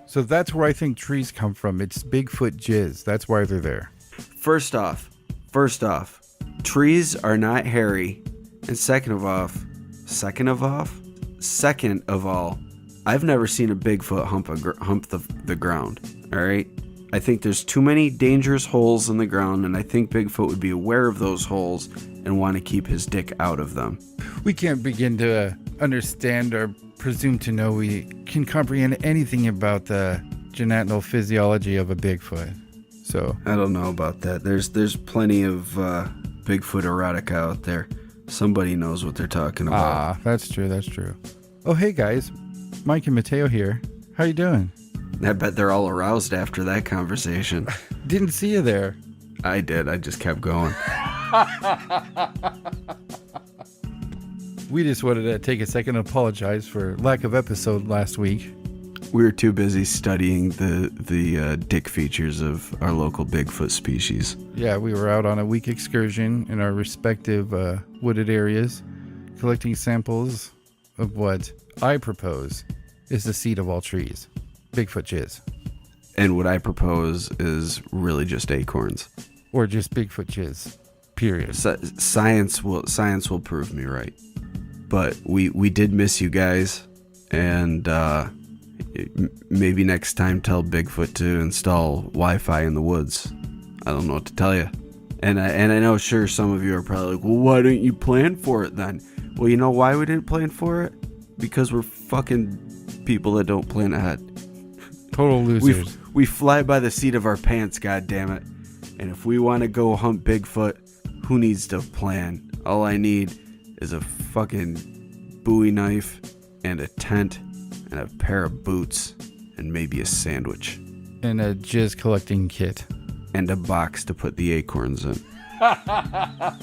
So that's where I think trees come from. It's Bigfoot jizz. That's why they're there. First off, trees are not hairy. And second of all, I've never seen a Bigfoot hump the ground. All right. I think there's too many dangerous holes in the ground, and I think Bigfoot would be aware of those holes and want to keep his dick out of them. We can't begin to understand or presume to know we can comprehend anything about the genital physiology of a Bigfoot. So I don't know about that. There's plenty of Bigfoot erotica out there. Somebody knows what they're talking about. That's true. Oh, hey guys, Mike and Mateo here. How you doing? I bet they're all aroused after that conversation. Didn't see you there. I did. I just kept going. We just wanted to take a second to apologize for lack of episode last week. We were too busy studying the dick features of our local Bigfoot species. Yeah, we were out on a week excursion in our respective wooded areas, collecting samples of what I propose is the seed of all trees, Bigfoot jizz. And what I propose is really just acorns. Or just Bigfoot jizz, period. Science will prove me right. But we did miss you guys, and maybe next time tell Bigfoot to install Wi-Fi in the woods. I don't know what to tell you. And I know, sure, some of you are probably like, well, why didn't you plan for it then? Well, you know why we didn't plan for it? Because we're fucking people that don't plan ahead. Total losers. We fly by the seat of our pants, goddammit. And if we want to go hunt Bigfoot, who needs to plan? All I need is a fucking Bowie knife and a tent and a pair of boots and maybe a sandwich. And a jizz collecting kit. And a box to put the acorns in. I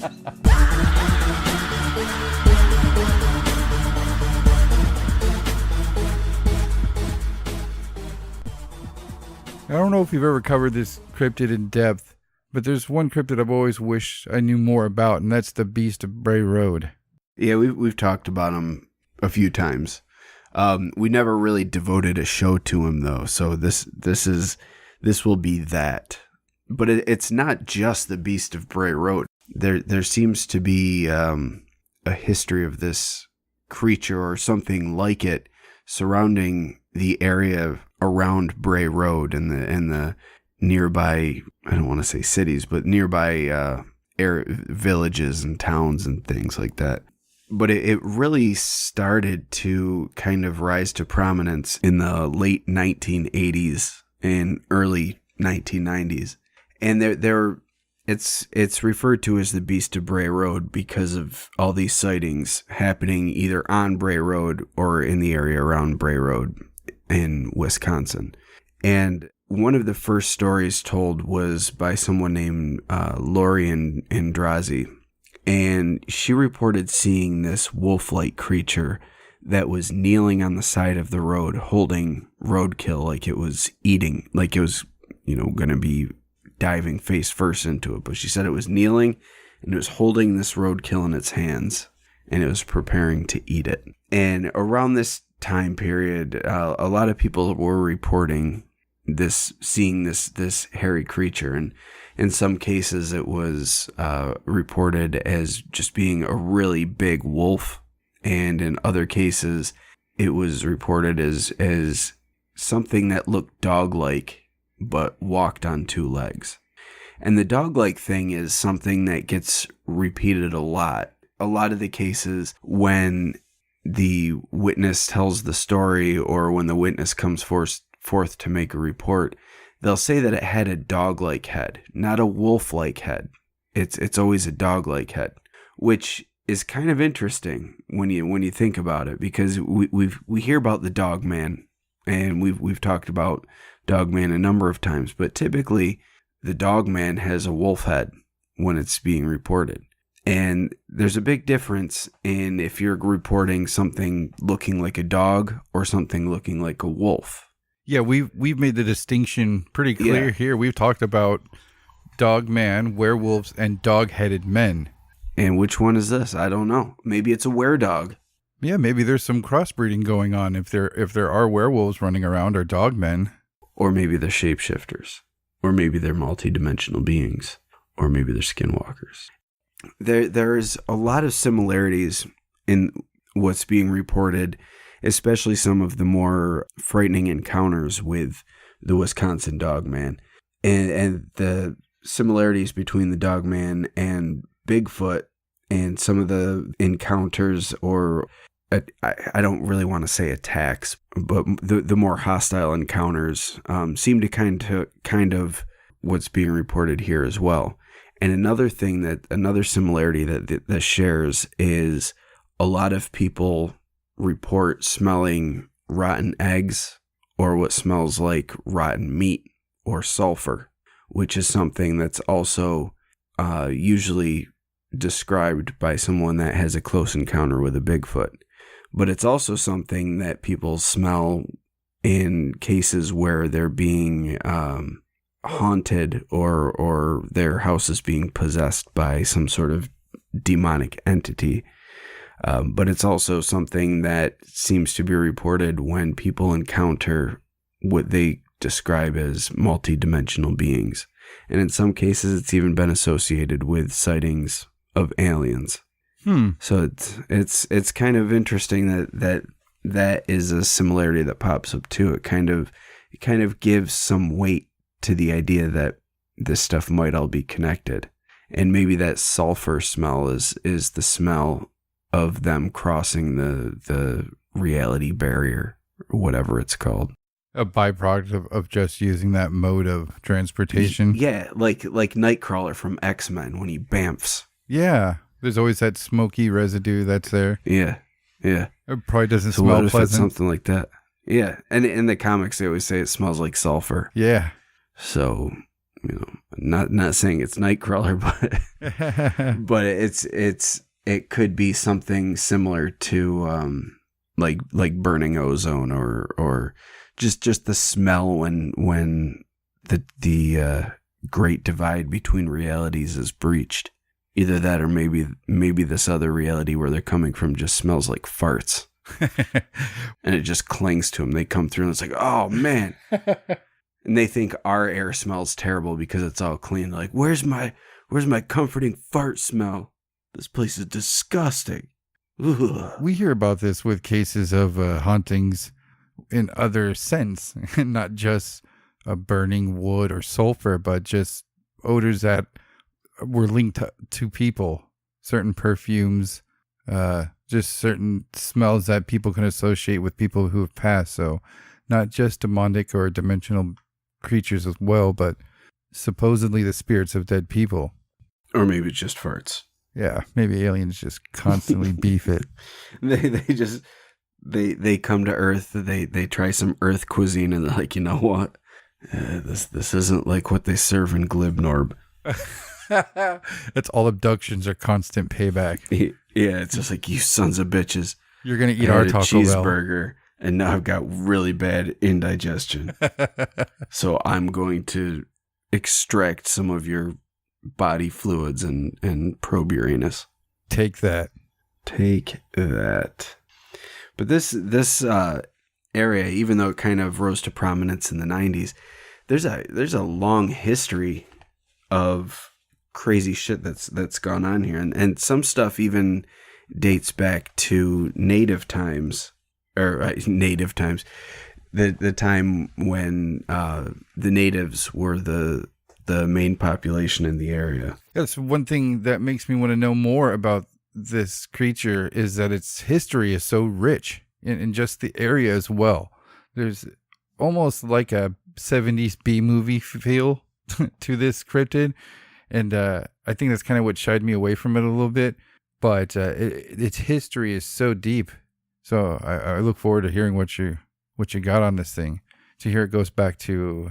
don't know if you've ever covered this cryptid in depth, but there's one cryptid I've always wished I knew more about, and that's the Beast of Bray Road. Yeah, we've talked about him a few times. We never really devoted a show to him though, so this will be that. But it's not just the Beast of Bray Road. There seems to be a history of this creature or something like it surrounding the area around Bray Road and the nearby, I don't want to say cities, but nearby villages and towns and things like that. But it really started to kind of rise to prominence in the late 1980s and early 1990s. And it's referred to as the Beast of Bray Road because of all these sightings happening either on Bray Road or in the area around Bray Road in Wisconsin. And one of the first stories told was by someone named Lori Andrazi. And she reported seeing this wolf-like creature that was kneeling on the side of the road holding roadkill like it was eating, like it was, going to be diving face first into it. But she said it was kneeling and it was holding this roadkill in its hands and it was preparing to eat it. And around this time period, a lot of people were reporting seeing this hairy creature, and in some cases it was reported as just being a really big wolf, and in other cases it was reported as something that looked dog-like but walked on two legs. And the dog-like thing is something that gets repeated a lot. A lot of the cases when the witness tells the story or when the witness comes forth to make a report, they'll say that it had a dog-like head, not a wolf-like head. It's always a dog-like head, which is kind of interesting when you think about it, because we hear about the Dogman, and we've talked about Dogman a number of times, but typically the Dogman has a wolf head when it's being reported. And there's a big difference in if you're reporting something looking like a dog or something looking like a wolf. Yeah, we've made the distinction pretty clear here. We've talked about Dogman, werewolves, and dog-headed men. And which one is this? I don't know. Maybe it's a were-dog. Yeah, maybe there's some crossbreeding going on if there are werewolves running around or dogmen. Or maybe they're shapeshifters. Or maybe they're multi-dimensional beings. Or maybe they're skinwalkers. There's a lot of similarities in what's being reported, especially some of the more frightening encounters with the Wisconsin Dogman. And the similarities between the Dogman and Bigfoot and some of the encounters, or I don't really want to say attacks, but the more hostile encounters seem to kind of what's being reported here as well. And another similarity that shares is a lot of people report smelling rotten eggs or what smells like rotten meat or sulfur, which is something that's also usually described by someone that has a close encounter with a Bigfoot. But it's also something that people smell in cases where they're being haunted or their house is being possessed by some sort of demonic entity. But it's also something that seems to be reported when people encounter what they describe as multi-dimensional beings. And in some cases, it's even been associated with sightings of aliens. So it's kind of interesting that is a similarity that pops up too. It kind of gives some weight to the idea that this stuff might all be connected. And maybe that sulfur smell is the smell of them crossing the reality barrier, or whatever it's called. A byproduct of just using that mode of transportation. Yeah, like Nightcrawler from X-Men when he bamfs. Yeah, there's always that smoky residue that's there. Yeah. It probably doesn't So smell what if it's pleasant. something like that? Yeah, and in the comics they always say it smells like sulfur. Yeah. So, not saying it's Nightcrawler, but it could be something similar to like burning ozone or just the smell when the great divide between realities is breached. Either that or maybe this other reality where they're coming from just smells like farts. And it just clings to them. They come through and it's like, oh man. And they think our air smells terrible because it's all clean. They're like, where's my comforting fart smell? This place is disgusting. Ugh. We hear about this with cases of hauntings in other sense, not just burning wood or sulfur, but just odors that were linked to people, certain perfumes, just certain smells that people can associate with people who have passed. So not just demonic or dimensional creatures as well, but supposedly the spirits of dead people. Or maybe it's just farts. Yeah, maybe aliens just constantly beef it. They come to Earth, they try some Earth cuisine, and they're like, you know what? This isn't like what they serve in Glibnorb. That's all abductions are constant payback. Yeah, it's just like, you sons of bitches. You're going to eat our Taco Bell. Cheeseburger, and now I've got really bad indigestion. So I'm going to extract some of your body fluids and probe your anus. Take that. But this area, even though it kind of rose to prominence in the 90s, there's a long history of crazy shit that's gone on here, and some stuff even dates back to native times, the time when the natives were the main population in the area. That's one thing that makes me want to know more about this creature, is that its history is so rich in just the area as well. There's almost like a 70s B movie feel to this cryptid. And I think that's kind of what shied me away from it a little bit. But its history is so deep. So I look forward to hearing what you got on this thing. To hear it goes back to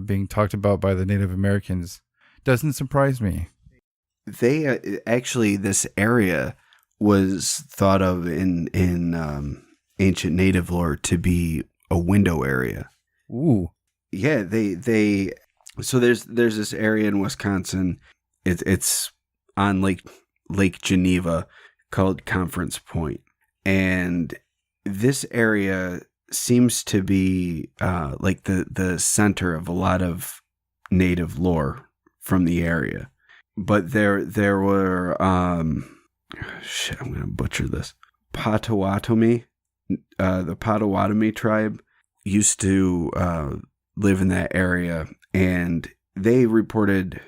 being talked about by the Native Americans doesn't surprise me. They actually, this area was thought of in ancient native lore to be a window area. Ooh. Yeah, they So there's this area in Wisconsin. It's on Lake Geneva, called Conference Point, and this area seems to be like the center of a lot of native lore from the area. But there were shit, I'm gonna butcher this. Potawatomi, the Potawatomi tribe used to live in that area, and they reported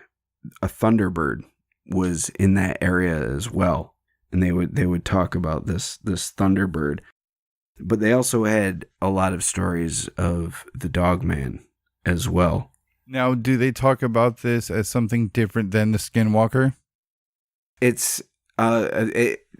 a thunderbird was in that area as well, and they would talk about this thunderbird. But they also had a lot of stories of the Dogman as well. Now, do they talk about this as something different than the Skinwalker? It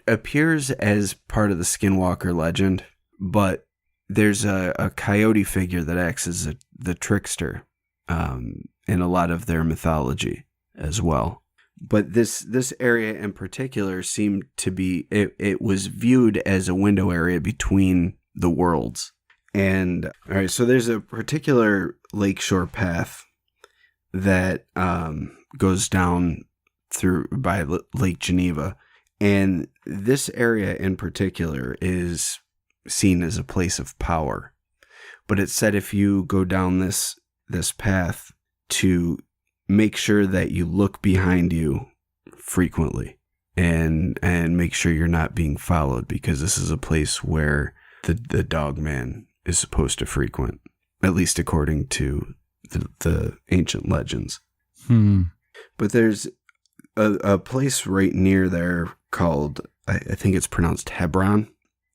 appears as part of the Skinwalker legend, but there's a coyote figure that acts as the trickster in a lot of their mythology as well. But this area in particular seemed to be, it was viewed as a window area between the worlds. And all right, so there's a particular lakeshore path that goes down through by Lake Geneva, and this area in particular is seen as a place of power. But it's said if you go down this path, to make sure that you look behind you frequently and make sure you're not being followed, because this is a place where the Dogman is supposed to frequent, at least according to the ancient legends. But there's a place right near there called, I think it's pronounced Hebron.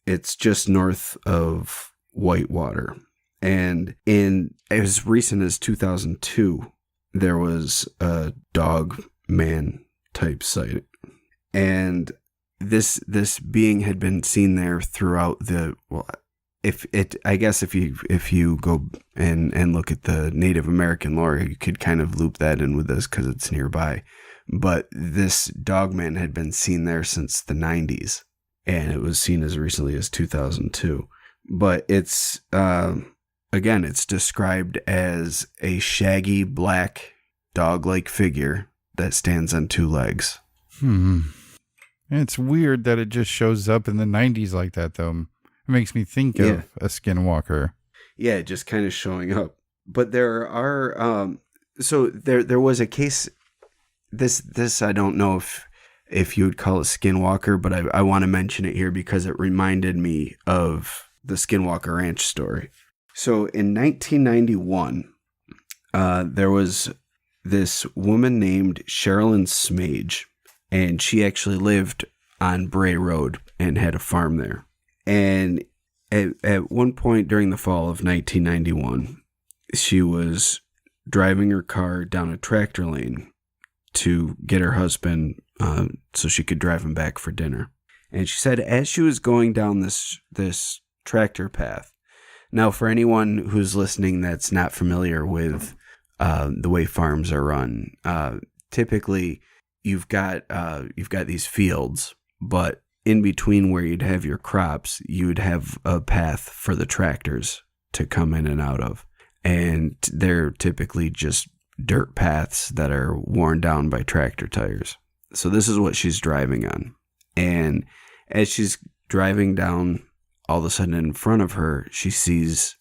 It's just north of Whitewater. And in as recent as 2002, there was a Dogman type sighting. And this being had been seen there throughout if you go and look at the Native American lore, you could kind of loop that in with this because it's nearby. But this Dogman had been seen there since the 90s, and it was seen as recently as 2002. But it's again, it's described as a shaggy black dog-like figure that stands on two legs. It's weird that it just shows up in the 90s like that, though. It makes me think of a Skinwalker. Yeah, just kind of showing up. But there are so there was a case. This I don't know if you would call a Skinwalker, but I want to mention it here because it reminded me of the Skinwalker Ranch story. So in 1991, there was this woman named Sherilyn Smage, and she actually lived on Bray Road and had a farm there. And at one point during the fall of 1991, she was driving her car down a tractor lane to get her husband so she could drive him back for dinner. And she said as she was going down this tractor path, now for anyone who's listening that's not familiar with the way farms are run, typically you've got these fields, but in between where you'd have your crops, you would have a path for the tractors to come in and out of. And they're typically just dirt paths that are worn down by tractor tires. So this is what she's driving on. And as she's driving down, all of a sudden in front of her, she sees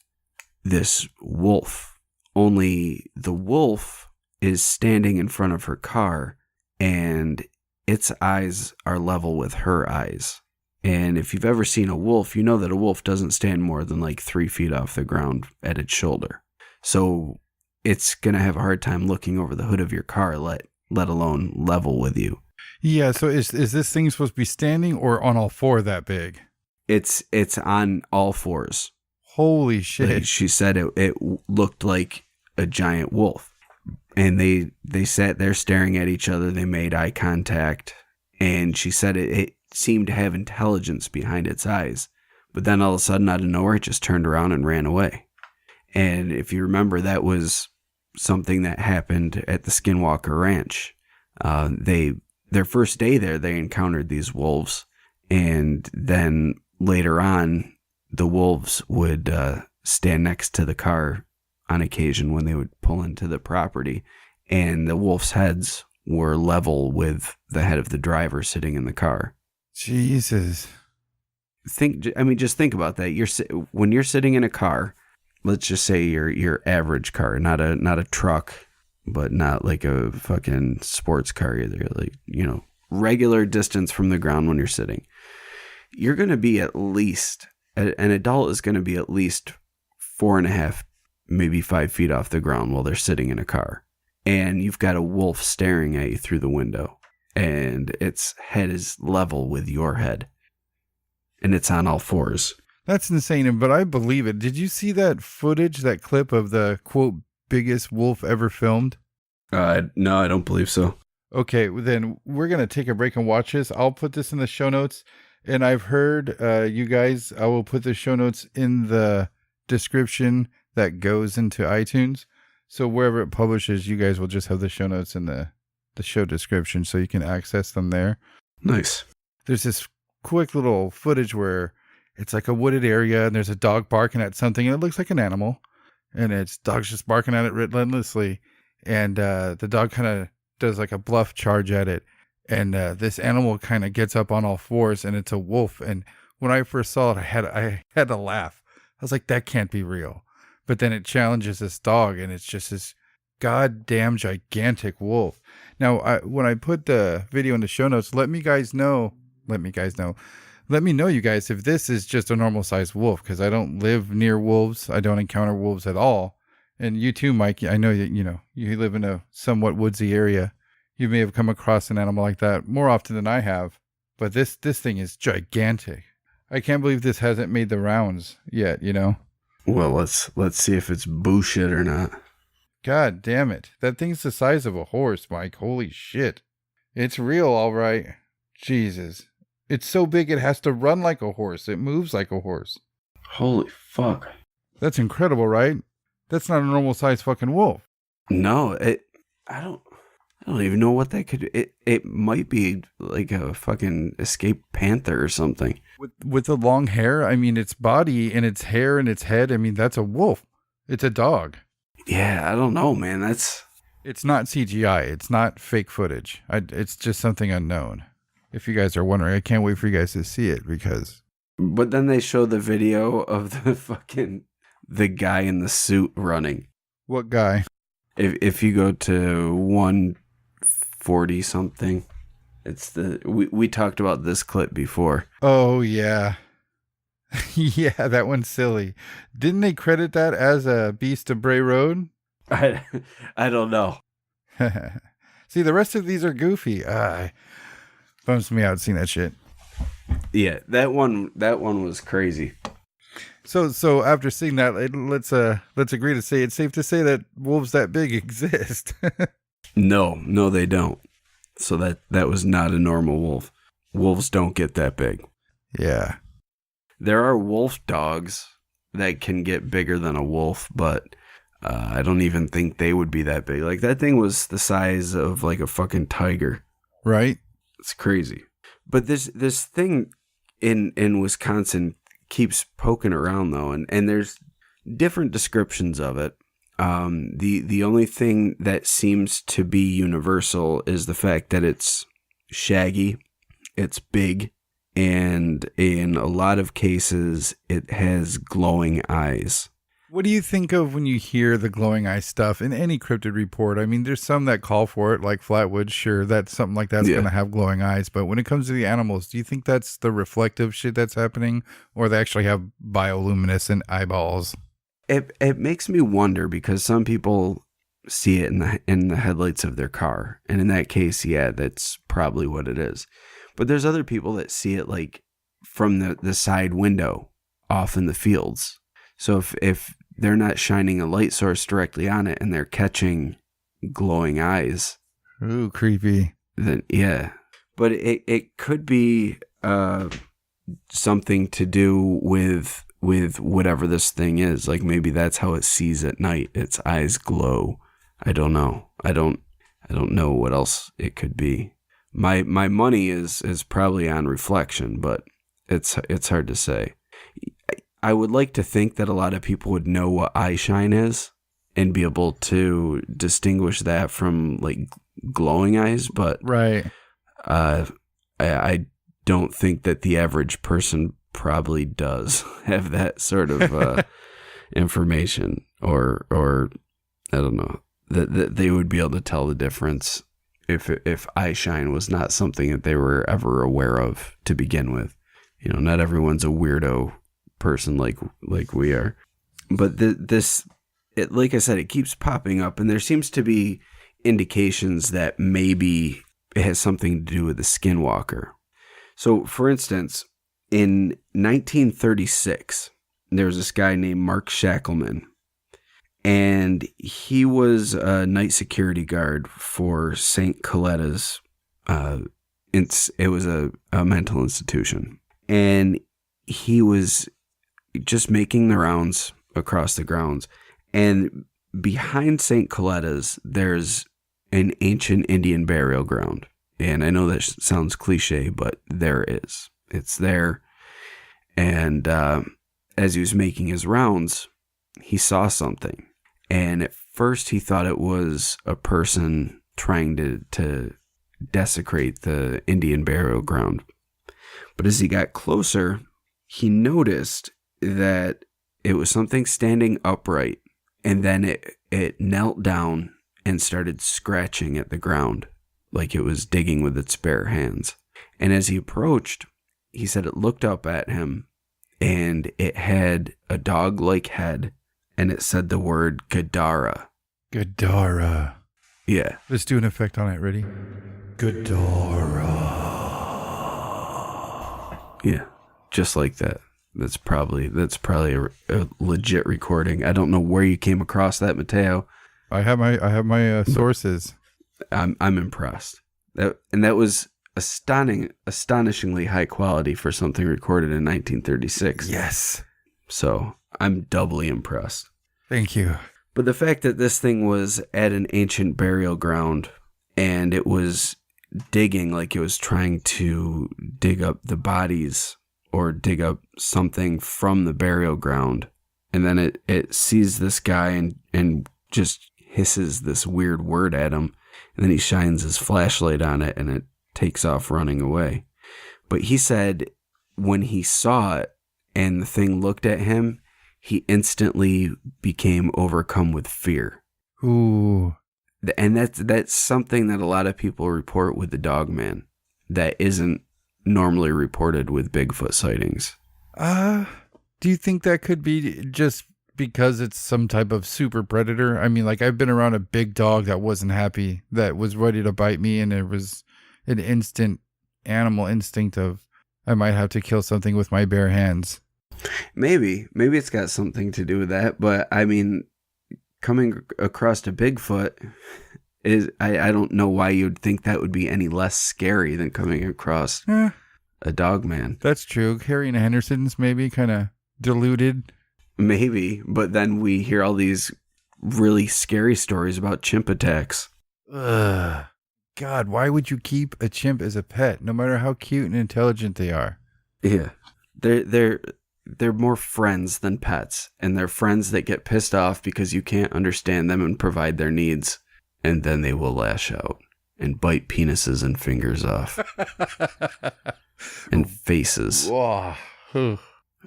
this wolf. Only the wolf is standing in front of her car, and its eyes are level with her eyes. And if you've ever seen a wolf, you know that a wolf doesn't stand more than like 3 feet off the ground at its shoulder. So it's going to have a hard time looking over the hood of your car, let alone level with you. Yeah, so is this thing supposed to be standing or on all four that big? It's on all fours. Holy shit. Like she said it looked like a giant wolf. And they sat there staring at each other. They made eye contact. And she said it seemed to have intelligence behind its eyes. But then all of a sudden, out of nowhere, it just turned around and ran away. And if you remember, that was something that happened at the Skinwalker Ranch. Their first day there, they encountered these wolves. And then later on, the wolves would stand next to the car on occasion when they would pull into the property, and the wolf's heads were level with the head of the driver sitting in the car. Jesus. Just think about that. When you're sitting in a car, let's just say your average car, not a truck, but not like a fucking sports car either. Like, regular distance from the ground when you're sitting. You're going to be at least, an adult is going to be at least 4.5, maybe 5 feet off the ground while they're sitting in a car. And you've got a wolf staring at you through the window, and its head is level with your head, and it's on all fours. That's insane, but I believe it. Did you see that footage, that clip of the, quote, biggest wolf ever filmed? No, I don't believe so. Okay, well then we're going to take a break and watch this. I'll put this in the show notes, and I've heard you guys, I will put the show notes in the description that goes into iTunes. So wherever it publishes, you guys will just have the show notes in the show description so you can access them there. Nice. There's this quick little footage where it's like a wooded area and there's a dog barking at something and it looks like an animal, and its dog's just barking at it relentlessly. And the dog kind of does like a bluff charge at it. And this animal kind of gets up on all fours, and it's a wolf. And when I first saw it, I had to laugh. I was like, that can't be real. But then it challenges this dog, and it's just this goddamn gigantic wolf. Now, when I put the video in the show notes, let me know, you guys, if this is just a normal sized wolf, because I don't live near wolves. I don't encounter wolves at all. And you too, Mike, I know that, you live in a somewhat woodsy area. You may have come across an animal like that more often than I have, but this thing is gigantic. I can't believe this hasn't made the rounds yet, Well, let's see if it's bullshit or not. God damn it. That thing's the size of a horse, Mike. Holy shit. It's real, all right. Jesus. It's so big it has to run like a horse. It moves like a horse. Holy fuck. That's incredible, right? That's not a normal size fucking wolf. No, I don't even know what that could. It might be like a fucking escaped panther or something. With the long hair, its body and its hair and its head, that's a wolf. It's a dog. Yeah, I don't know, man. It's not CGI. It's not fake footage. It's just something unknown. If you guys are wondering, I can't wait for you guys to see it because. But then they show the video of the guy in the suit running. What guy? If you go to 140 something, it's we talked about this clip before. Oh yeah. Yeah, that one's silly. Didn't they credit that as a Beast of Bray Road? I don't know. See, the rest of these are goofy. Bums me out seeing that shit. Yeah, that one was crazy. So after seeing that, let's agree to say it's safe to say that wolves that big exist. No, they don't. So that was not a normal wolf. Wolves don't get that big. Yeah. There are wolf dogs that can get bigger than a wolf, but I don't even think they would be that big. Like, that thing was the size of like a fucking tiger. Right? It's crazy. But this thing in Wisconsin keeps poking around though, and there's different descriptions of it. The only thing that seems to be universal is the fact that it's shaggy, it's big, and in a lot of cases it has glowing eyes. What do you think of when you hear the glowing eye stuff in any cryptid report? There's some that call for it, like Flatwood. Sure, that's something like that's going to have glowing eyes. But when it comes to the animals, do you think that's the reflective shit that's happening, or they actually have bioluminescent eyeballs? It makes me wonder, because some people see it in the headlights of their car, and in that case, yeah, that's probably what it is. But there's other people that see it like from the side window off in the fields. So if they're not shining a light source directly on it and they're catching glowing eyes. Ooh, creepy. Then yeah. But it could be something to do with whatever this thing is. Like, maybe that's how it sees at night. Its eyes glow. I don't know. I don't know what else it could be. My money is probably on reflection, but it's hard to say. I would like to think that a lot of people would know what eye shine is and be able to distinguish that from like glowing eyes, but Right. I don't think that the average person probably does have that sort of information, or I don't know, that they would be able to tell the difference if eye shine was not something that they were ever aware of to begin with. You know, not everyone's a weirdo person like we are. But like I said, it keeps popping up, and there seems to be indications that maybe it has something to do with the skinwalker. So, for instance, in 1936, there was this guy named Mark Shackleman, and he was a night security guard for St. Coletta's. It was a mental institution, and he was just making the rounds across the grounds. And behind St. Coletta's, there's an ancient Indian burial ground. And I know that sounds cliche, but there is. It's there. And as he was making his rounds, he saw something. And at first he thought it was a person trying to desecrate the Indian burial ground. But as he got closer, he noticed that it was something standing upright. And then it knelt down and started scratching at the ground like it was digging with its bare hands. And as he approached, he said it looked up at him, and it had a dog-like head, and it said the word Gadara. Gadara. Yeah. Let's do an effect on it. Ready? Gadara. Yeah, just like that. That's probably a legit recording. I don't know where you came across that, Mateo. I have my sources. I'm impressed. That was astonishingly high quality for something recorded in 1936. Yes. So I'm doubly impressed. Thank you. But the fact that this thing was at an ancient burial ground, and it was digging like it was trying to dig up the bodies or dig up something from the burial ground. And then it sees this guy and just hisses this weird word at him. And then he shines his flashlight on it, and it takes off running away. But he said when he saw it and the thing looked at him, he instantly became overcome with fear. Ooh. And that's something that a lot of people report with the Dogman that isn't normally reported with Bigfoot sightings. Do you think that could be just because it's some type of super predator? I mean, like, I've been around a big dog that wasn't happy, that was ready to bite me, and there was an instant animal instinct of, I might have to kill something with my bare hands. Maybe it's got something to do with that, but I mean, coming across a Bigfoot is, I don't know why you'd think that would be any less scary than coming across a Dogman. That's true. Harry and Henderson's maybe kind of diluted. Maybe, but then we hear all these really scary stories about chimp attacks. Ugh. God, why would you keep a chimp as a pet, no matter how cute and intelligent they are? Yeah, they're more friends than pets, and they're friends that get pissed off because you can't understand them and provide their needs, and then they will lash out and bite penises and fingers off and faces. Whoa.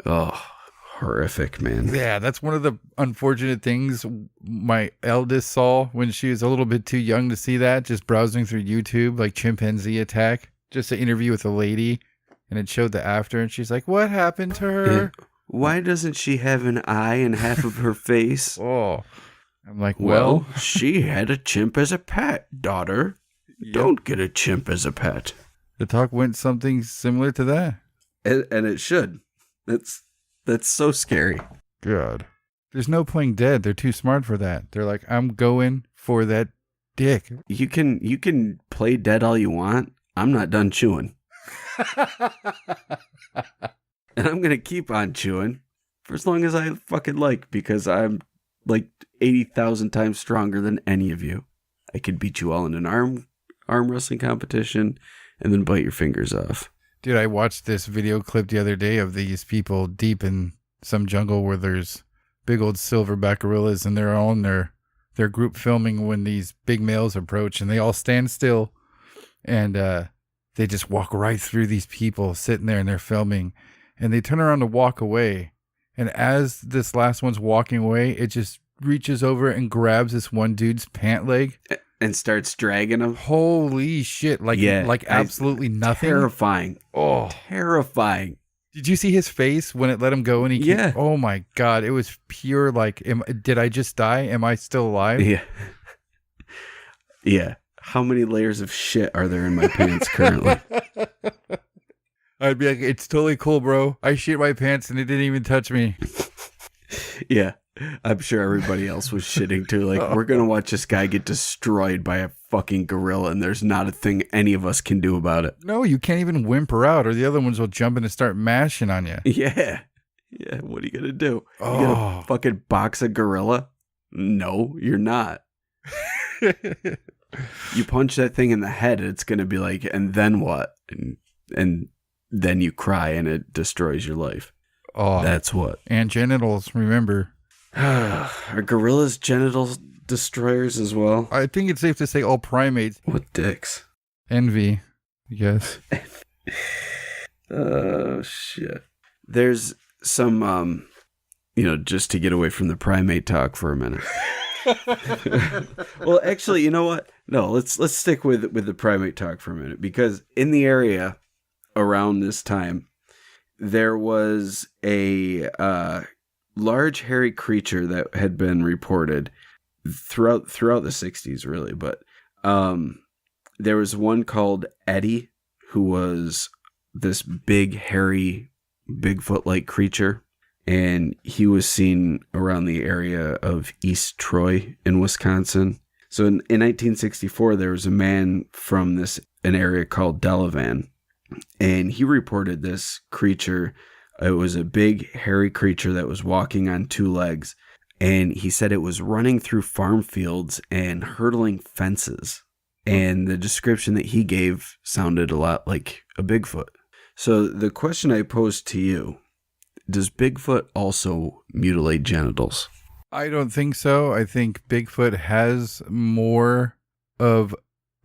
Oh, horrific, man. Yeah, that's one of the unfortunate things my eldest saw when she was a little bit too young to see that, just browsing through YouTube, like chimpanzee attack, just an interview with a lady, and it showed the after, and she's like, what happened to her? Yeah. Why doesn't she have an eye and half of her face? Oh, I'm like, well, she had a chimp as a pet, daughter. Yep. Don't get a chimp as a pet. The talk went something similar to that. And it should. That's so scary. God. There's no playing dead. They're too smart for that. They're like, I'm going for that dick. You can play dead all you want. I'm not done chewing. And I'm going to keep on chewing for as long as I fucking like, because I'm like 80,000 times stronger than any of you. I could beat you all in an arm wrestling competition and then bite your fingers off. Dude, I watched this video clip the other day of these people deep in some jungle where there's big old silverback gorillas, and they're on their their group filming when these big males approach, and they all stand still, and they just walk right through these people sitting there, and they're filming, and they turn around to walk away, and as this last one's walking away, it just reaches over and grabs this one dude's pant leg and starts dragging him. Holy shit! Like absolutely nothing. Terrifying. Oh, terrifying. Did you see his face when it let him go? And oh my God, it was pure. Like, did I just die? Am I still alive? Yeah. Yeah. How many layers of shit are there in my pants currently? I'd be like, it's totally cool, bro. I shit my pants and it didn't even touch me. Yeah. I'm sure everybody else was shitting too. Like, we're going to watch this guy get destroyed by a fucking gorilla, and there's not a thing any of us can do about it. No, you can't even whimper out, or the other ones will jump in and start mashing on you. Yeah. Yeah. What are you going to do? You going to fucking box a gorilla? No, you're not. You punch that thing in the head, it's going to be like, and then what? And then you cry and it destroys your life. Oh, that's what. And genitals, remember. Are gorillas genital destroyers as well? I think it's safe to say all primates. What dicks? Envy, I guess. Oh, shit. There's some, just to get away from the primate talk for a minute. Well, actually, you know what? No, let's stick with the primate talk for a minute, because in the area around this time, there was a large hairy creature that had been reported throughout the 60s, really. But there was one called Eddie, who was this big, hairy, Bigfoot-like creature. And he was seen around the area of East Troy in Wisconsin. So in 1964, there was a man from an area called Delavan, and he reported this creature. It was a big, hairy creature that was walking on two legs, and he said it was running through farm fields and hurdling fences. And the description that he gave sounded a lot like a Bigfoot. So the question I posed to you, does Bigfoot also mutilate genitals? I don't think so. I think Bigfoot has more of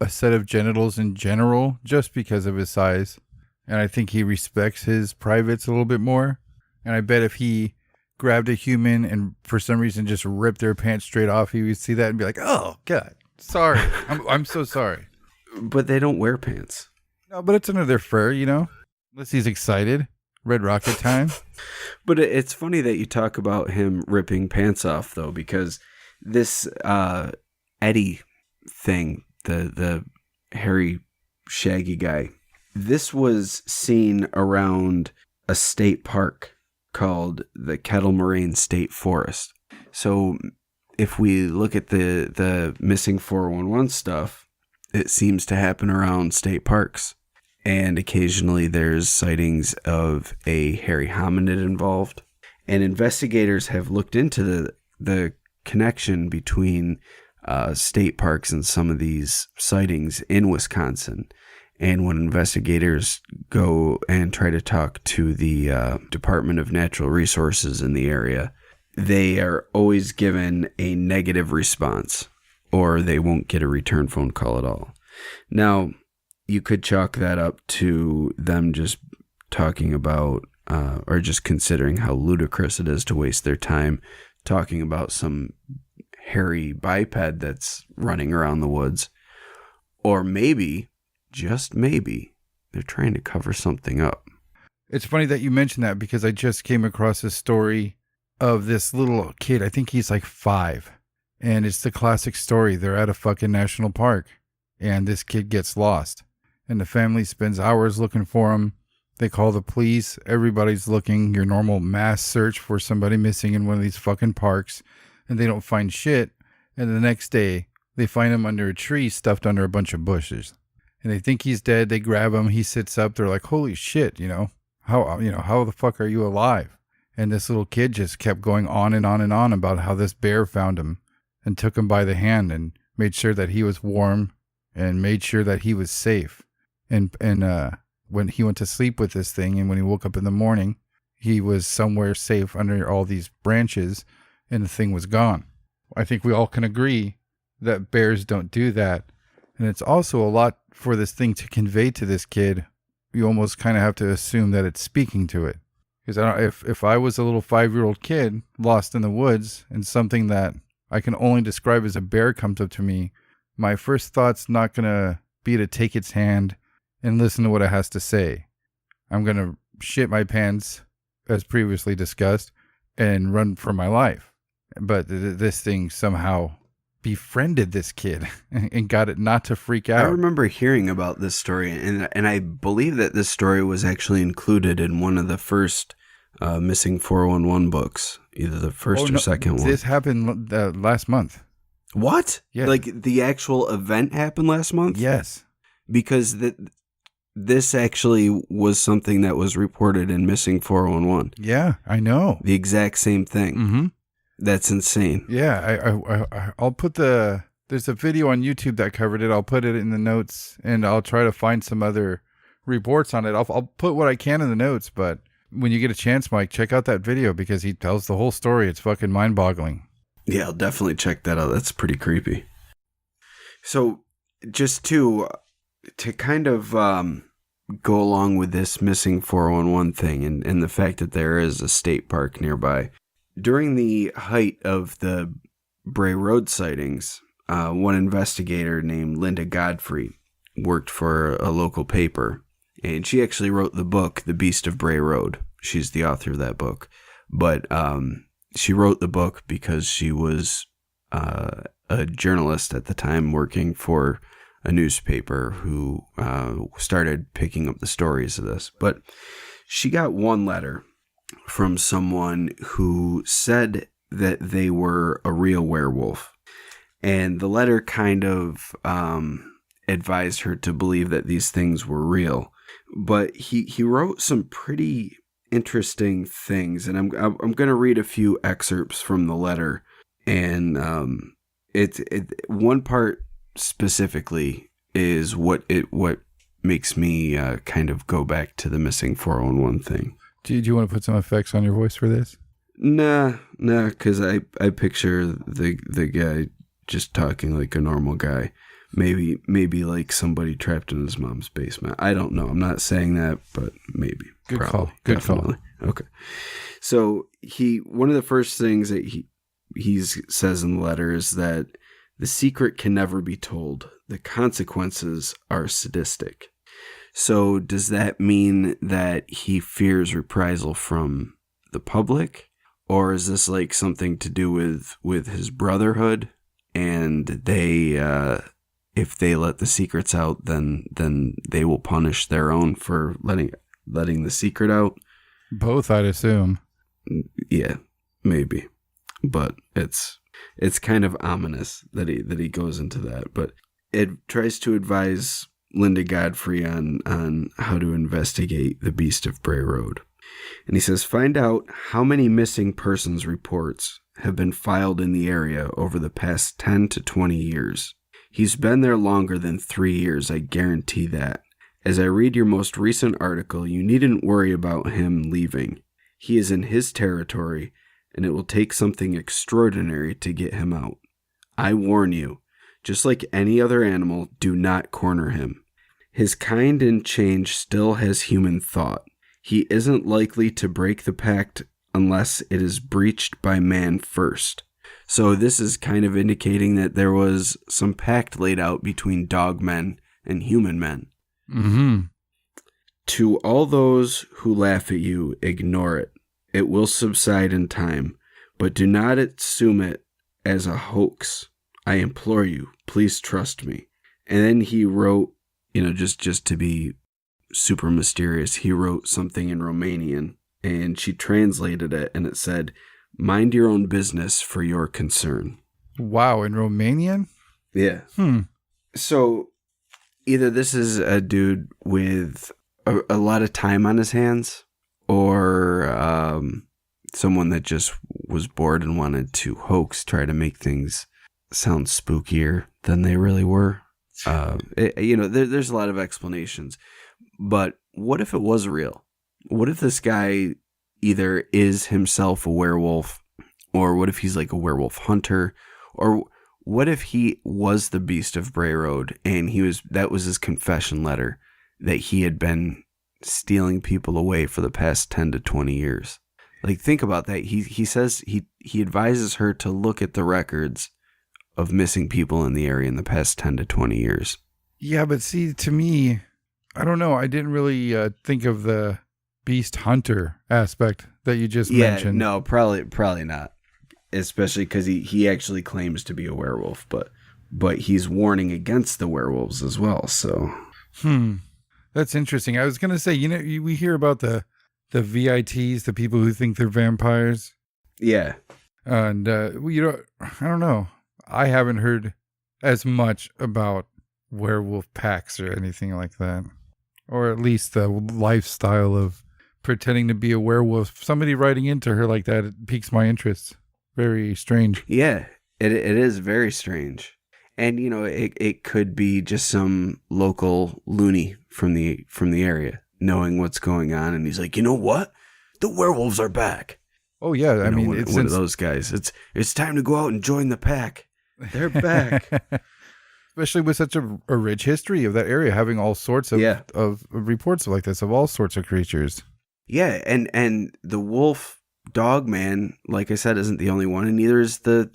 a set of genitals in general just because of his size. And I think he respects his privates a little bit more. And I bet if he grabbed a human and for some reason just ripped their pants straight off, he would see that and be like, oh, God, sorry. I'm so sorry. But they don't wear pants. No, but it's under their fur, unless he's excited. Red Rocket time. But it's funny that you talk about him ripping pants off, though, because this Eddie thing, the hairy, shaggy guy, this was seen around a state park called the Kettle Moraine State Forest. So if we look at the missing 411 stuff, it seems to happen around state parks. And occasionally there's sightings of a hairy hominid involved. And investigators have looked into the connection between state parks and some of these sightings in Wisconsin. And when investigators go and try to talk to the Department of Natural Resources in the area, they are always given a negative response, or they won't get a return phone call at all. Now, you could chalk that up to them just talking about or just considering how ludicrous it is to waste their time talking about some hairy biped that's running around the woods. Or maybe, just maybe, they're trying to cover something up. It's funny that you mentioned that, because I just came across a story of this little kid. I think he's like 5. And it's the classic story. They're at a fucking national park and this kid gets lost. And the family spends hours looking for him. They call the police. Everybody's looking. Your normal mass search for somebody missing in one of these fucking parks. And they don't find shit. And the next day, they find him under a tree stuffed under a bunch of bushes. And they think he's dead. They grab him. He sits up. They're like, holy shit, how the fuck are you alive? And this little kid just kept going on and on and on about how this bear found him and took him by the hand and made sure that he was warm and made sure that he was safe. And when he went to sleep with this thing, and when he woke up in the morning, he was somewhere safe under all these branches, and the thing was gone. I think we all can agree that bears don't do that. And it's also a lot for this thing to convey to this kid. You almost kind of have to assume that it's speaking to it. Because if I was a little 5-year-old kid lost in the woods and something that I can only describe as a bear comes up to me, my first thought's not going to be to take its hand and listen to what it has to say. I'm going to shit my pants, as previously discussed, and run for my life. But this thing somehow befriended this kid and got it not to freak out. I remember hearing about this story, and I believe that this story was actually included in one of the first Missing 411 books, either the first or second one. This happened last month. What? Yeah. Like the actual event happened last month? Yes. Because this actually was something that was reported in Missing 411. Yeah, I know. The exact same thing. Mm-hmm. That's insane. Yeah, I'll put there's a video on YouTube that covered it. I'll put it in the notes, and I'll try to find some other reports on it. I'll put what I can in the notes, but when you get a chance, Mike, check out that video because he tells the whole story. It's fucking mind-boggling. Yeah, I'll definitely check that out. That's pretty creepy. So just to kind of go along with this Missing 411 thing and the fact that there is a state park nearby, during the height of the Bray Road sightings, one investigator named Linda Godfrey worked for a local paper, and she actually wrote the book, The Beast of Bray Road. She's the author of that book. But she wrote the book because she was a journalist at the time working for a newspaper who started picking up the stories of this. But she got one letter from someone who said that they were a real werewolf. And the letter kind of advised her to believe that these things were real. But he wrote some pretty interesting things, and I'm going to read a few excerpts from the letter. And one part specifically is what makes me kind of go back to the Missing 411 thing. Do you want to put some effects on your voice for this? Nah, because I picture the guy just talking like a normal guy. Maybe like somebody trapped in his mom's basement. I don't know. I'm not saying that, but maybe. Good probably, call. Good definitely. call. Okay. So one of the first things that he says in the letter is that the secret can never be told. The consequences are sadistic. So does that mean that he fears reprisal from the public? Or is this like something to do with his brotherhood? And they, if they let the secrets out, then they will punish their own for letting the secret out? Both, I'd assume. Yeah, maybe. But it's kind of ominous that he goes into that. But it tries to advise Linda Godfrey on how to investigate the Beast of Bray Road. And he says, find out how many missing persons reports have been filed in the area over the past 10 to 20 years. He's been there longer than 3 years, I guarantee that. As I read your most recent article, you needn't worry about him leaving. He is in his territory, and it will take something extraordinary to get him out. I warn you, just like any other animal, do not corner him. His kind and change still has human thought. He isn't likely to break the pact unless it is breached by man first. So this is kind of indicating that there was some pact laid out between dogmen and human men. Mm-hmm. To all those who laugh at you, ignore it. It will subside in time, but do not assume it as a hoax. I implore you, please trust me. And then he wrote, just to be super mysterious, he wrote something in Romanian, and she translated it, and it said, mind your own business for your concern. Wow, in Romanian? Yeah. So either this is a dude with a lot of time on his hands, or someone that just was bored and wanted to try to make things sound spookier than they really were. There's a lot of explanations. But what if it was real? What if this guy either is himself a werewolf, or what if he's like a werewolf hunter, Or what if he was the beast of Bray Road and that was his confession letter that he had been stealing people away for the past 10 to 20 years? Like, think about that. He says he advises her to look at the records of missing people in the area in the past 10 to 20 years. Yeah, but see, to me, I don't know. I didn't really think of the beast hunter aspect that you just mentioned. No, probably not. Especially because he actually claims to be a werewolf, but he's warning against the werewolves as well. So, that's interesting. I was gonna say, we hear about the VITs, the people who think they're vampires. Yeah, and I don't know. I haven't heard as much about werewolf packs or anything like that, or at least the lifestyle of pretending to be a werewolf. Somebody writing into her like that, it piques my interest. Very strange. Yeah, it is very strange. And, it could be just some local loony from the area knowing what's going on. And he's like, you know what? The werewolves are back. Oh, yeah. It's one of those guys. It's time to go out and join the pack. They're back. Especially with such a rich history of that area, having all sorts of reports like this, of all sorts of creatures. Yeah, and the wolf Dogman, like I said, isn't the only one, and neither is the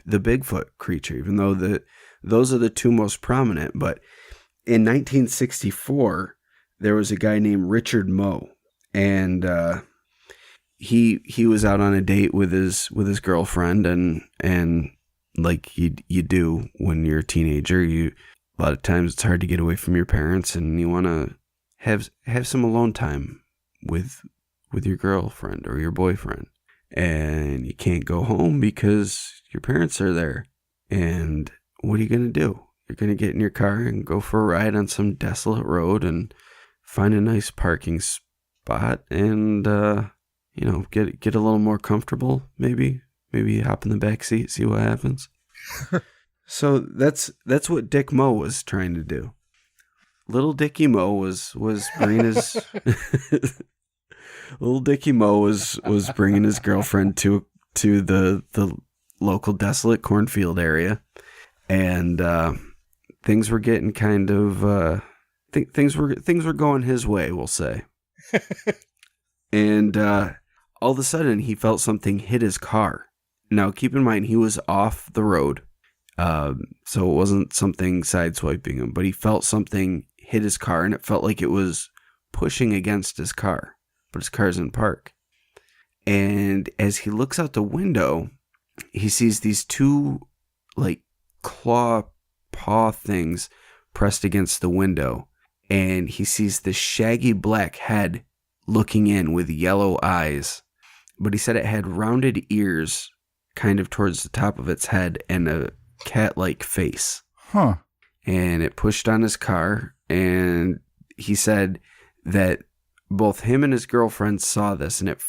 Bigfoot creature, even though those are the two most prominent. But in 1964, there was a guy named Richard Moe, and he was out on a date with his girlfriend, and like you do when you're a teenager, a lot of times it's hard to get away from your parents, and you want to have some alone time with your girlfriend or your boyfriend, and you can't go home because your parents are there. And what are you going to do? You're going to get in your car and go for a ride on some desolate road and find a nice parking spot and, get a little more comfortable. Maybe hop in the back seat, see what happens. So that's what Dick Moe was trying to do. Little Dickie Moe was bringing his Little Dickie Moe was bringing his girlfriend to the local desolate cornfield area, and things were getting kind of things were going his way, we'll say. And all of a sudden, he felt something hit his car. Now, keep in mind, he was off the road, so it wasn't something sideswiping him, but he felt something hit his car, and it felt like it was pushing against his car. But his car's in park. And as he looks out the window, he sees these two like claw paw things pressed against the window. And he sees this shaggy black head looking in with yellow eyes. But he said it had rounded ears kind of towards the top of its head and a cat-like face. Huh. And it pushed on his car. And he said that both him and his girlfriend saw this, and it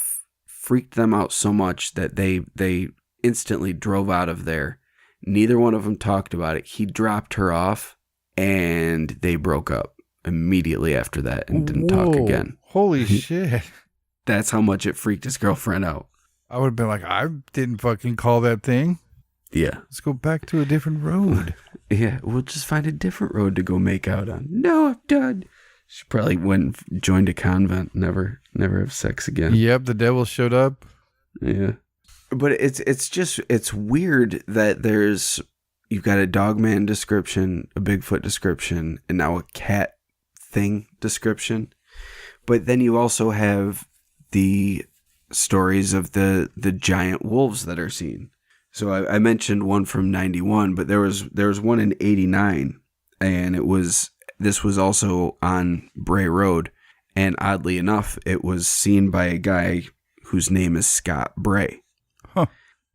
freaked them out so much that they instantly drove out of there. Neither one of them talked about it. He dropped her off, and they broke up immediately after that and didn't talk again. Holy shit. That's how much it freaked his girlfriend out. I would have been like, I didn't fucking call that thing. Yeah. Let's go back to a different road. Yeah, we'll just find a different road to go make out on. No, I'm done. She probably went and joined a convent. Never have sex again. Yep, the devil showed up. Yeah. But it's weird that you've got a Dogman description, a Bigfoot description, and now a cat thing description. But then you also have the stories of the giant wolves that are seen. So I mentioned one from 91, but there was one in 89, and this was also on Bray Road, and oddly enough, it was seen by a guy whose name is Scott Bray. Huh.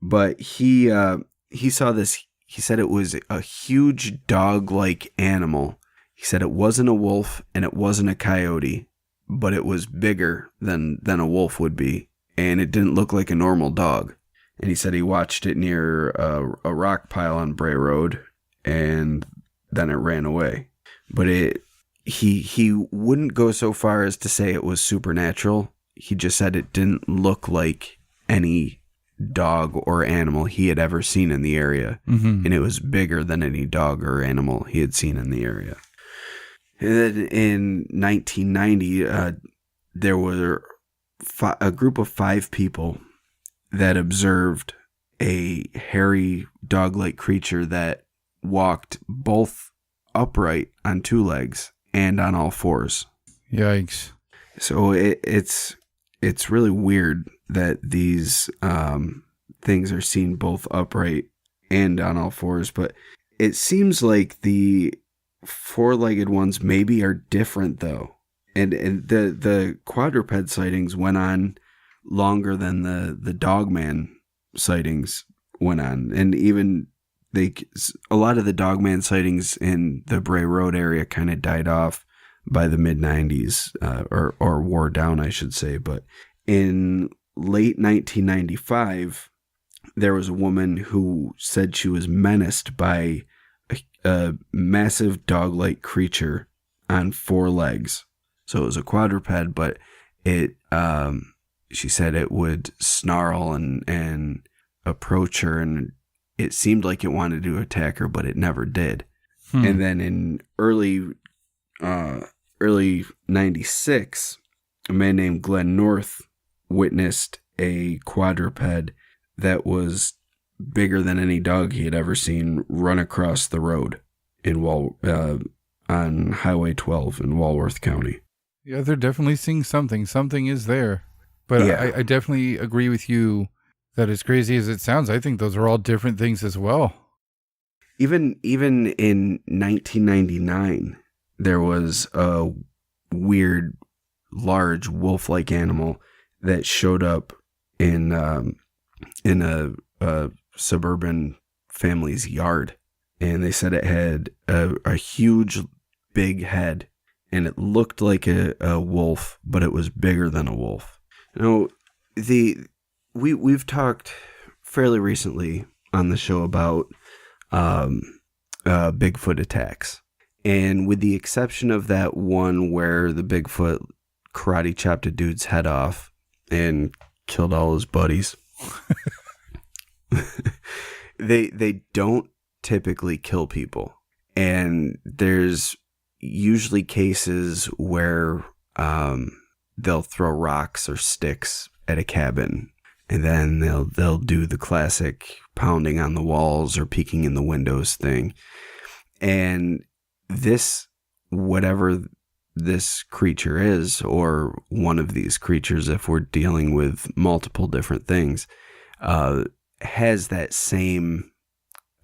But he saw this. He said it was a huge dog-like animal. He said it wasn't a wolf and it wasn't a coyote, but it was bigger than a wolf would be, and it didn't look like a normal dog. And he said he watched it near a rock pile on Bray Road, and then it ran away. But he wouldn't go so far as to say it was supernatural. He just said it didn't look like any dog or animal he had ever seen in the area. Mm-hmm. And it was bigger than any dog or animal he had seen in the area. And then in 1990, there were a group of 5 people that observed a hairy dog-like creature that walked both upright on 2 legs and on all 4s. Yikes. So it's really weird that these things are seen both upright and on all 4s, but it seems like the 4-legged ones maybe are different though. And the quadruped sightings went on longer than the Dogman sightings went on. And even a lot of the Dogman sightings in the Bray Road area kind of died off by the mid-90s, or wore down, I should say. But in late 1995, there was a woman who said she was menaced by a massive dog-like creature on 4 legs. So it was a quadruped, but she said it would snarl and approach her, and it seemed like it wanted to attack her, but it never did. And then in early 96, a man named Glenn North witnessed a quadruped that was bigger than any dog he had ever seen run across the road on Highway 12 in Walworth County. Yeah, they're definitely seeing something. Something is there. But yeah. I definitely agree with you that as crazy as it sounds, I think those are all different things as well. Even in 1999, there was a weird, large wolf-like animal that showed up in a suburban family's yard. And they said it had a huge, big head. And it looked like a wolf, but it was bigger than a wolf. You know, we've talked fairly recently on the show about Bigfoot attacks. And with the exception of that one where the Bigfoot karate chopped a dude's head off and killed all his buddies, they don't typically kill people. And there's usually cases where they'll throw rocks or sticks at a cabin, and then they'll do the classic pounding on the walls or peeking in the windows thing. And this, whatever this creature is, or one of these creatures, if we're dealing with multiple different things, has that same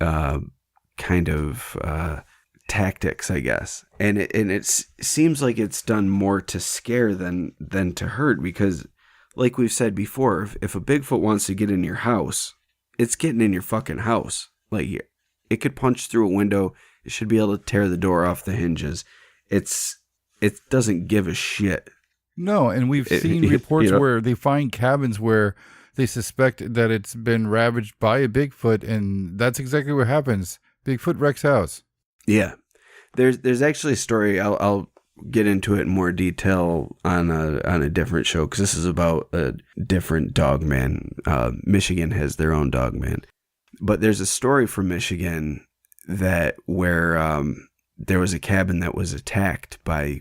kind of tactics, I guess. And it seems like it's done more to scare than to hurt, because like we've said before, if a Bigfoot wants to get in your house, it's getting in your fucking house. Like, it could punch through a window. It should be able to tear the door off the hinges. It doesn't give a shit. No, and we've seen reports where they find cabins where they suspect that it's been ravaged by a Bigfoot, and that's exactly what happens. Bigfoot wrecks house. Yeah. There's actually a story, I'll get into it in more detail on a different show, because this is about a different Dogman. Michigan has their own Dogman. But there's a story from Michigan where there was a cabin that was attacked by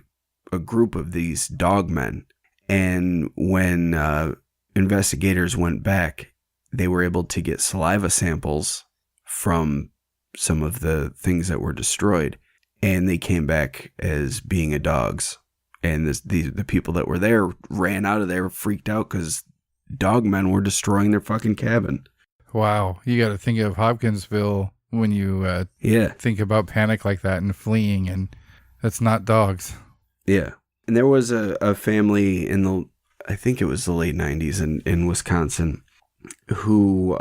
a group of these dogmen. And when investigators went back, they were able to get saliva samples from some of the things that were destroyed, and they came back as being a dog's. And the people that were there ran out of there freaked out because dogmen were destroying their fucking cabin. Wow, you got to think of Hopkinsville when you think about panic like that and fleeing, and that's not dogs. Yeah, and there was a family in I think it was the late 90s in Wisconsin, who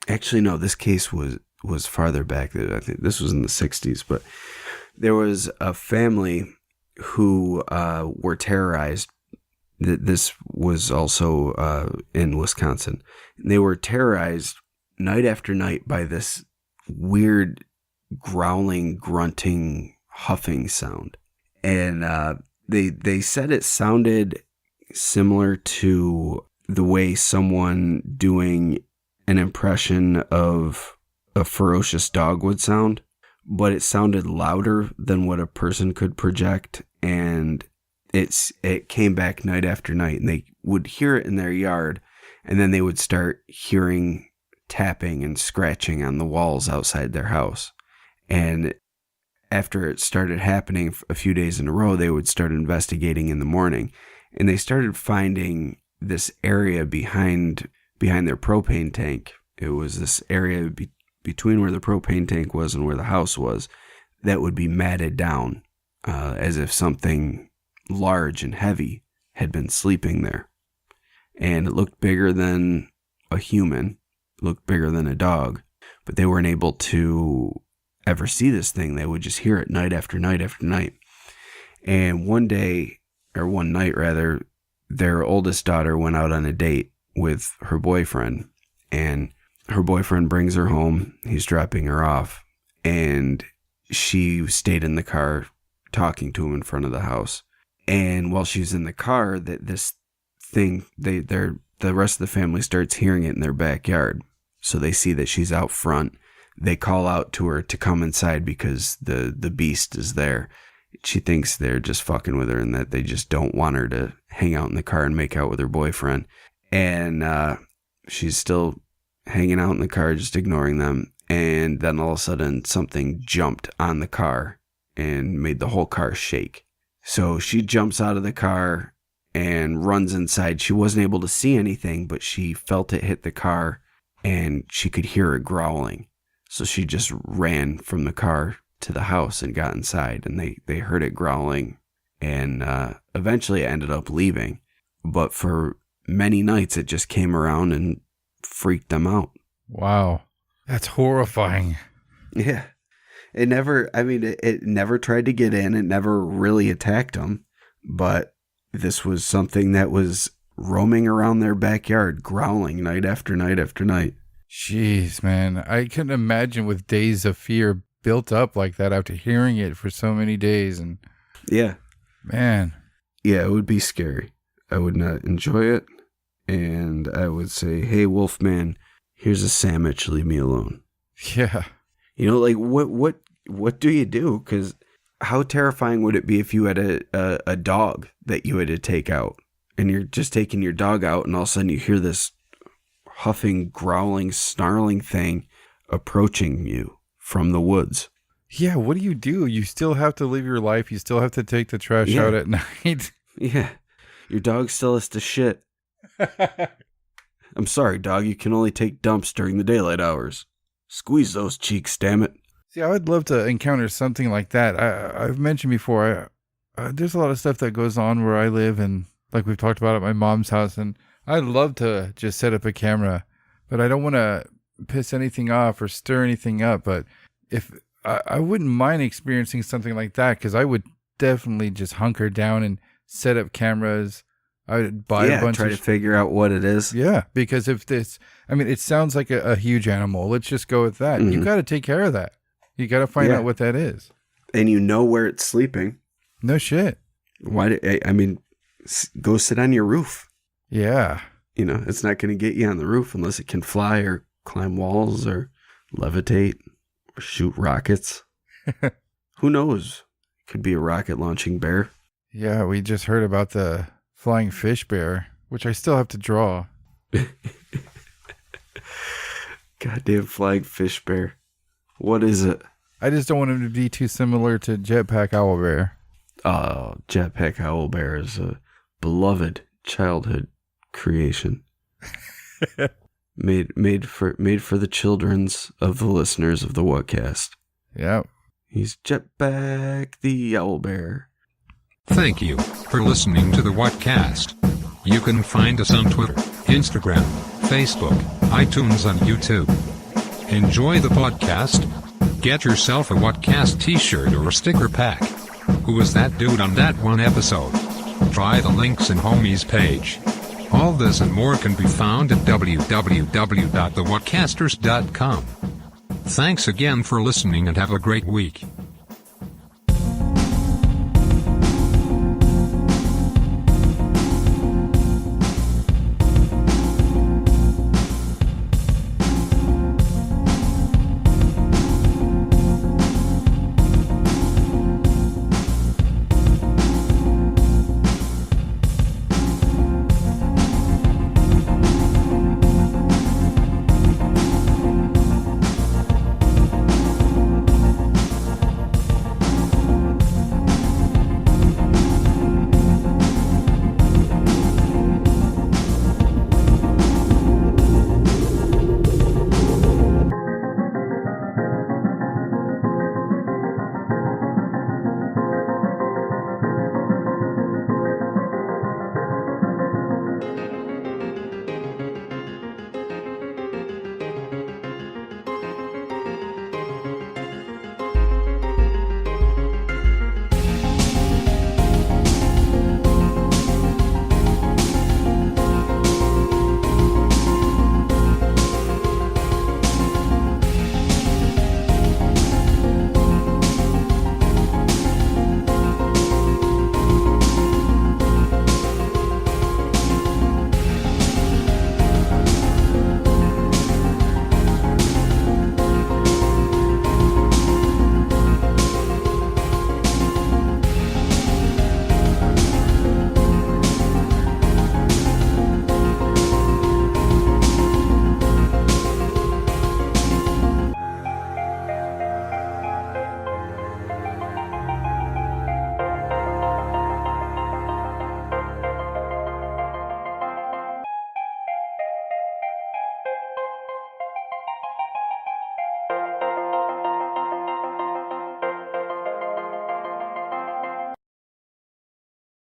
actually no, this case was farther back. I think this was in the 60s, but there was a family who were terrorized. This was also in Wisconsin. They were terrorized night after night by this weird growling, grunting, huffing sound. And they said it sounded similar to the way someone doing an impression of a ferocious dog would sound, but it sounded louder than what a person could project, and it came back night after night, and they would hear it in their yard, and then they would start hearing tapping and scratching on the walls outside their house. And after it started happening a few days in a row, they would start investigating in the morning, and they started finding this area behind their propane tank. It was this area between where the propane tank was and where the house was that would be matted down, as if something large and heavy had been sleeping there. And it looked bigger than a human, looked bigger than a dog, but they weren't able to ever see this thing. They would just hear it night after night after night. And one night rather, their oldest daughter went out on a date with her boyfriend, and her boyfriend brings her home. He's dropping her off, and she stayed in the car talking to him in front of the house. And while she's in the car, this thing, the rest of the family starts hearing it in their backyard. So they see that she's out front. They call out to her to come inside because the beast is there. She thinks they're just fucking with her and that they just don't want her to hang out in the car and make out with her boyfriend. And she's still hanging out in the car, just ignoring them. And then all of a sudden something jumped on the car and made the whole car shake. So she jumps out of the car and runs inside. She wasn't able to see anything, but she felt it hit the car and she could hear it growling. So she just ran from the car to the house and got inside, and they heard it growling, and eventually it ended up leaving. But for many nights it just came around and freaked them out. Wow. That's horrifying. Yeah. It never tried to get in. It never really attacked them. But this was something that was roaming around their backyard, growling night after night after night. Jeez, man. I can imagine with days of fear built up like that after hearing it for so many days. And yeah. Man. Yeah, it would be scary. I would not enjoy it. And I would say, hey, Wolfman, here's a sandwich. Leave me alone. Yeah. You know, like, what do you do? Because how terrifying would it be if you had a dog that you had to take out, and you're just taking your dog out, and all of a sudden you hear this huffing, growling, snarling thing approaching you from the woods. Yeah, what do? You still have to live your life. You still have to take the trash out at night. Yeah. Your dog still has to shit. I'm sorry, dog. You can only take dumps during the daylight hours. Squeeze those cheeks, damn it. See, I would love to encounter something like that. I've mentioned before, there's a lot of stuff that goes on where I live, and like we've talked about at my mom's house, and I'd love to just set up a camera, but I don't want to piss anything off or stir anything up. But if I wouldn't mind experiencing something like that, because I would definitely just hunker down and set up cameras. I would buy a bunch try to figure out what it is. Yeah, because if this, it sounds like a huge animal. Let's just go with that. Mm-hmm. You got to take care of that. You got to find out what that is. And you know where it's sleeping. No shit. Go sit on your roof. Yeah. You know, it's not going to get you on the roof unless it can fly or climb walls or levitate or shoot rockets. Who knows? It could be a rocket launching bear. Yeah, we just heard about the flying fish bear, which I still have to draw. Goddamn flying fish bear. What is it? I just don't want him to be too similar to Jetpack Owlbear. Oh, Jetpack Owlbear is a beloved childhood creation. made for the children's of the listeners of the Whatcast. Yep. He's Jetpack the Owlbear. Thank you for listening to the Whatcast. You can find us on Twitter, Instagram, Facebook, iTunes, and YouTube. Enjoy the podcast. Get yourself a Whatcast t-shirt or a sticker pack. Who was that dude on that one episode? Try the links in Homie's page. All this and more can be found at www.thewhatcasters.com. Thanks again for listening and have a great week.